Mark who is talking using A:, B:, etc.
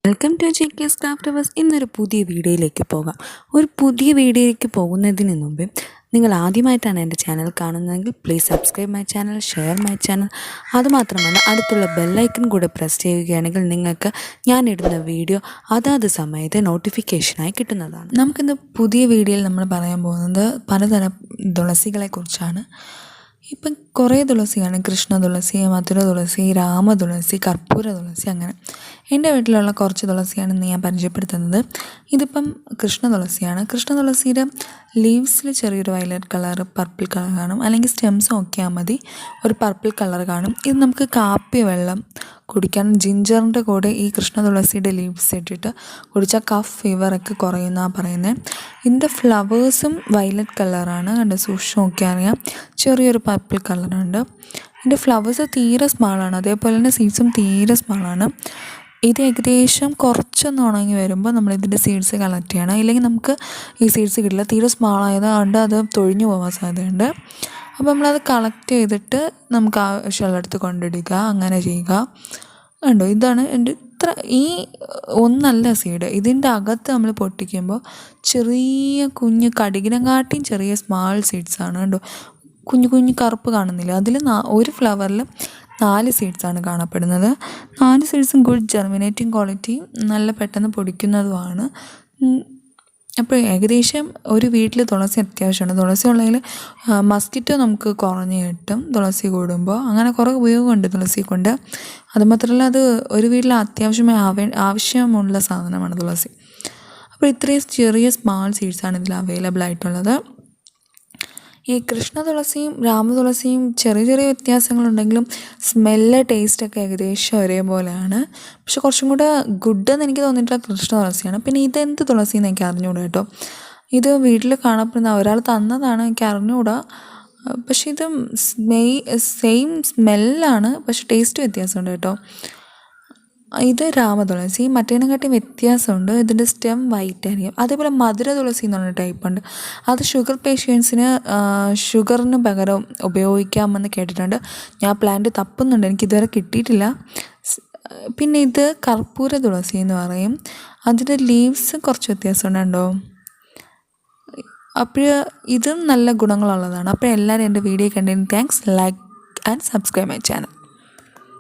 A: Welcome to JK's craft house. ഇന്നൊരു പുതിയ വീഡിയോയിലേക്ക് പോകാം. ഒരു പുതിയ വീഡിയോയിലേക്ക് പോകുന്നതിന് മുമ്പ് നിങ്ങൾ ആദ്യമായിട്ടാണ് എൻ്റെ ചാനൽ കാണുന്നതെങ്കിൽ please subscribe my channel, share my channel. അതുമാത്രമല്ല അടുത്തുള്ള ബെല്ലൈക്കൺ കൂടെ പ്രസ് ചെയ്യുകയാണെങ്കിൽ നിങ്ങൾക്ക് ഞാനിടുന്ന വീഡിയോ അതാത് സമയത്ത് നോട്ടിഫിക്കേഷനായി കിട്ടുന്നതാണ്. നമുക്കിന്ന് പുതിയ വീഡിയോയിൽ നമ്മൾ പറയാൻ പോകുന്നത് പലതരം തുളസികളെക്കുറിച്ചാണ്. ഇപ്പം കുറേ തുളസിയാണ്. കൃഷ്ണ തുളസി, മധുര തുളസി, രാമ തുളസി, കർപ്പൂര തുളസി, അങ്ങനെ എൻ്റെ വീട്ടിലുള്ള കുറച്ച് തുളസിയാണ് ഇന്ന് ഞാൻ പരിചയപ്പെടുത്തുന്നത്. ഇതിപ്പം കൃഷ്ണ തുളസിയാണ്. കൃഷ്ണ തുളസിയുടെ ലീവ്സിൽ ചെറിയൊരു വയലറ്റ് കളർ, പർപ്പിൾ കളർ കാണും, അല്ലെങ്കിൽ സ്റ്റെംസ് നോക്കിയാൽ മതി, ഒരു പർപ്പിൾ കളർ കാണും. ഇത് നമുക്ക് കാപ്പി വെള്ളം കുടിക്കാൻ ജിഞ്ചറിൻ്റെ കൂടെ ഈ കൃഷ്ണ തുളസിയുടെ ലീവ്സ് ഇട്ടിട്ട് കുടിച്ചാൽ കഫ് ഫീവറൊക്കെ കുറയുന്നതാണ് പറയുന്നത്. ഇതിൻ്റെ ഫ്ലവേഴ്സും വയലറ്റ് കളറാണ്, കണ്ട് സൂക്ഷിച്ച് നോക്കിയാൽ അറിയാം. ചെറിയൊരു പർപ്പിൾ കളറുണ്ട്. ഇതിൻ്റെ ഫ്ലവേഴ്സ് തീരെ സ്മാളാണ്, അതേപോലെ തന്നെ സീഡ്സും തീരെ സ്മാളാണ്. ഇത് ഏകദേശം കുറച്ചൊന്ന് ഉണങ്ങി വരുമ്പോൾ നമ്മളിതിൻ്റെ സീഡ്സ് കളക്ട് ചെയ്യണം, ഇല്ലെങ്കിൽ നമുക്ക് ഈ സീഡ്സ് കിട്ടില്ല. തീരെ സ്മാളായതുകൊണ്ട് അത് തൊഴിഞ്ഞു പോകാൻ സാധ്യതയുണ്ട്. അപ്പോൾ നമ്മളത് കളക്ട് ചെയ്തിട്ട് നമുക്ക് ആവശ്യമുള്ളിടത്ത് കൊണ്ടിടുക, അങ്ങനെ ചെയ്യുക. കണ്ടോ, ഇതാണ് എൻ്റെ ഈ ഒന്നല്ല സീഡ്. ഇതിൻ്റെ അകത്ത് നമ്മൾ പൊട്ടിക്കുമ്പോൾ ചെറിയ കുഞ്ഞ് കടുകിനെക്കാട്ടിയും ചെറിയ സ്മാൾ സീഡ്സാണ്. കണ്ടോ, കുഞ്ഞു കുഞ്ഞു കറുപ്പ് കാണുന്നില്ല. അതിൽ ഒരു ഫ്ലവറിൽ 4 സീഡ്സാണ് കാണപ്പെടുന്നത്. 4 സീഡ്സും ഗുഡ് ജെർമിനേറ്റിംഗ് ക്വാളിറ്റിയും നല്ല പെട്ടെന്ന് പൊടിക്കുന്നതുമാണ്. അപ്പോൾ ഏകദേശം ഒരു വീട്ടിൽ തുളസി അത്യാവശ്യമാണ്. തുളസി ഉള്ളതിൽ മസ്കിറ്റോ നമുക്ക് കുറഞ്ഞ് കിട്ടും തുളസി കൂടുമ്പോൾ. അങ്ങനെ കുറേ ഉപയോഗമുണ്ട് തുളസി കൊണ്ട്. അതുമാത്രമല്ല അത് ഒരു വീട്ടിൽ അത്യാവശ്യമായി ആവശ്യമുള്ള സാധനമാണ് തുളസി. അപ്പോൾ ഇത്രയും ചെറിയ സ്മാൾ സീഡ്സാണ് ഇതിൽ അവൈലബിൾ ആയിട്ടുള്ളത്. ഈ കൃഷ്ണ തുളസിയും രാമ തുളസിയും ചെറിയ ചെറിയ വ്യത്യാസങ്ങളുണ്ടെങ്കിലും സ്മെല്ല്, ടേസ്റ്റൊക്കെ ഏകദേശം ഒരേപോലെയാണ്. പക്ഷെ കുറച്ചും കൂടെ ഗുഡെന്ന് എനിക്ക് തോന്നിയിട്ടുള്ള കൃഷ്ണ തുളസിയാണ്. പിന്നെ ഇതെന്ത് തുളസിയെന്ന് എനിക്ക് അറിഞ്ഞുകൂടാ കേട്ടോ. ഇത് വീട്ടിൽ കാണപ്പെടുന്ന ഒരാൾ തന്നതാണ്, എനിക്ക് അറിഞ്ഞുകൂടാ. പക്ഷെ ഇത് സെയിം സ്മെല്ലാണ്, പക്ഷെ ടേസ്റ്റ് വ്യത്യാസമുണ്ട് കേട്ടോ. ഇത് രാമതുളസി, മറ്റേതിനെക്കാട്ടി വ്യത്യാസമുണ്ട്. ഇതിൻ്റെ സ്റ്റെം വൈറ്റ് ആയിരിക്കും. അതേപോലെ മധുര തുളസി എന്ന് പറഞ്ഞ ടൈപ്പുണ്ട്. അത് ഷുഗർ പേഷ്യൻസിന് ഷുഗറിന് പകരം ഉപയോഗിക്കാമെന്ന് കേട്ടിട്ടുണ്ട്. ഞാൻ പ്ലാന്റ് തപ്പുന്നുണ്ട്, എനിക്കിതുവരെ കിട്ടിയിട്ടില്ല. പിന്നെ ഇത് കർപ്പൂര തുളസി എന്ന് പറയും. അതിൻ്റെ ലീവ്സ് കുറച്ച് വ്യത്യാസമുണ്ടോ. അപ്പോൾ ഇതും നല്ല ഗുണങ്ങളുള്ളതാണ്. അപ്പോൾ എല്ലാവരും എൻ്റെ വീഡിയോ കണ്ടതിന് thanks. Like and subscribe my channel.